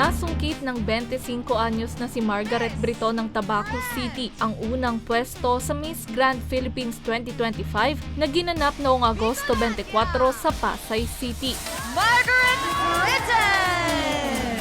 Nasungkit ng 25 anyos na si Margaret Brito ng Tabaco City ang unang pwesto sa Miss Grand Philippines 2025 na ginanap noong Agosto 24 sa Pasay City. Margaret Britain!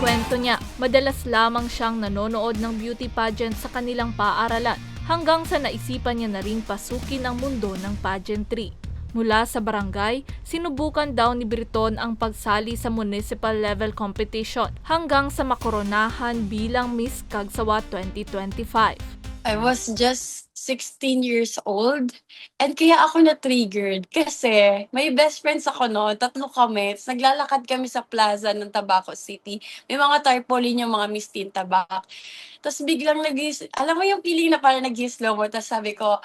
Kwento niya, madalas lamang siyang nanonood ng beauty pageant sa kanilang paaralan hanggang sa naisipan niya na ring pasukin ang mundo ng pageantry. Mula sa barangay, sinubukan daw ni Briton ang pagsali sa municipal level competition hanggang sa makoronahan bilang Miss Cagsawa 2025. I was just 16 years old and kaya ako na-triggered kasi may best friends ako noon, 3 kami, tas naglalakad kami sa plaza ng Tabaco City. May mga tarpaulin yung mga Miss Teen Tabac. Tapos biglang alam mo yung feeling na parang nag-slow mo, tapos sabi ko,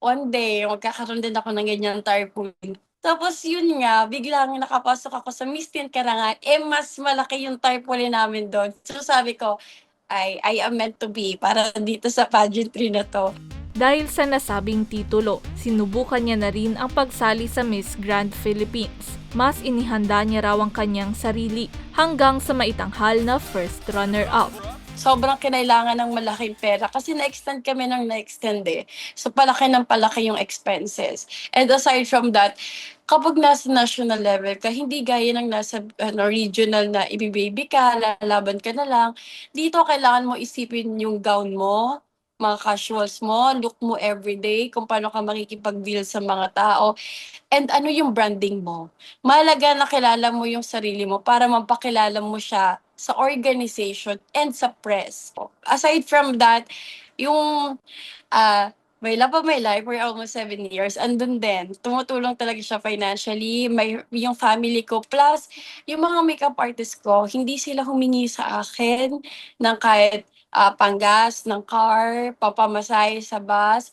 one day, magkakaroon din ako ng ganyan tarpaulin. Tapos yun nga, biglang nakapasok ako sa Miss Teen Karangan, mas malaki yung tarpaulin namin doon. So sabi ko, I am meant to be para dito sa pageantry na to. Dahil sa nasabing titulo, sinubukan niya na rin ang pagsali sa Miss Grand Philippines. Mas inihanda niya raw ang kanyang sarili hanggang sa maitanghal na first runner-up. Sobrang kinailangan ng malaking pera kasi na-extend kami ng na-extend eh. So palaki ng palaki yung expenses. And aside from that, kapag nasa national level ka, hindi gaya ng nasa regional na ibibaby ka, lalaban ka na lang. Dito kailangan mo isipin yung gown mo, mga casuals mo, look mo everyday, kung paano ka makikipag-deal sa mga tao, and ano yung branding mo. Mahalaga na kilala mo yung sarili mo para mapakilala mo siya sa organization and sa press. Aside from that, yung My Love of My Life for almost 7 years, andun din. Tumutulong talaga siya financially, yung family ko. Plus, yung mga makeup artist ko, hindi sila humingi sa akin ng kahit panggas ng car, papamasahe sa bus.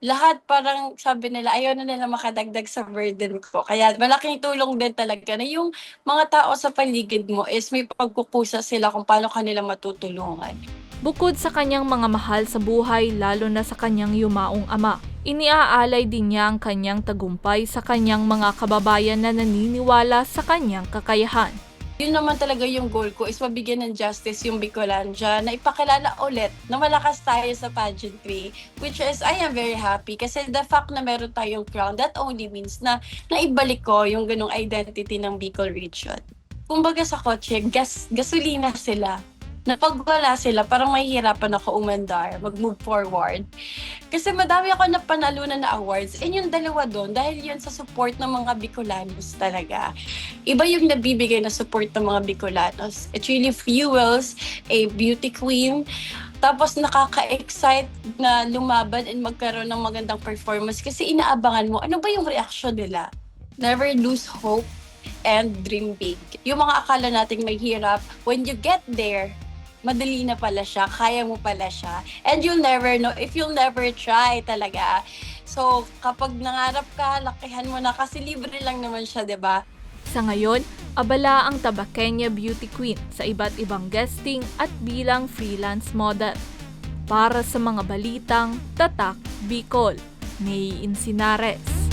Lahat parang sabi nila, ayaw na nila makadagdag sa burden ko. Kaya malaking tulong din talaga na yung mga tao sa paligid mo is may pagkukusa sila kung paano kanila matutulungan. Bukod sa kanyang mga mahal sa buhay, lalo na sa kanyang yumaong ama, iniaalay din niya ang kanyang tagumpay sa kanyang mga kababayan na naniniwala sa kanyang kakayahan. Yun naman talaga yung goal ko is mabigyan ng justice yung Bicolandia na ipakilala ulit na malakas tayo sa pageantry, which is I am very happy kasi the fact na meron tayong crown, that only means na naibalik ko yung ganong identity ng Bicol region. Kumbaga sa kotse, gasolina sila. Na pag wala sila, parang mahihirapan ako umandar, mag-move forward. Kasi madami ako napanalunan na awards, and yung dalawa doon, dahil yun sa support ng mga Bicolanos talaga. Iba yung nabibigay na support ng mga Bicolanos. It really fuels a beauty queen. Tapos nakaka-excite na lumaban and magkaroon ng magandang performance kasi inaabangan mo, ano ba yung reaction nila? Never lose hope and dream big. Yung mga akala nating may hirap, when you get there, madali na pala siya, kaya mo pala siya. And you'll never know if you'll never try talaga. So, kapag nangarap ka, lakihan mo na kasi libre lang naman siya, 'di ba? Sa ngayon, abala ang Tabaqueña Beauty Queen sa iba't ibang guesting at bilang freelance model. Para sa mga balitang Tatak Bicol, May Insinares.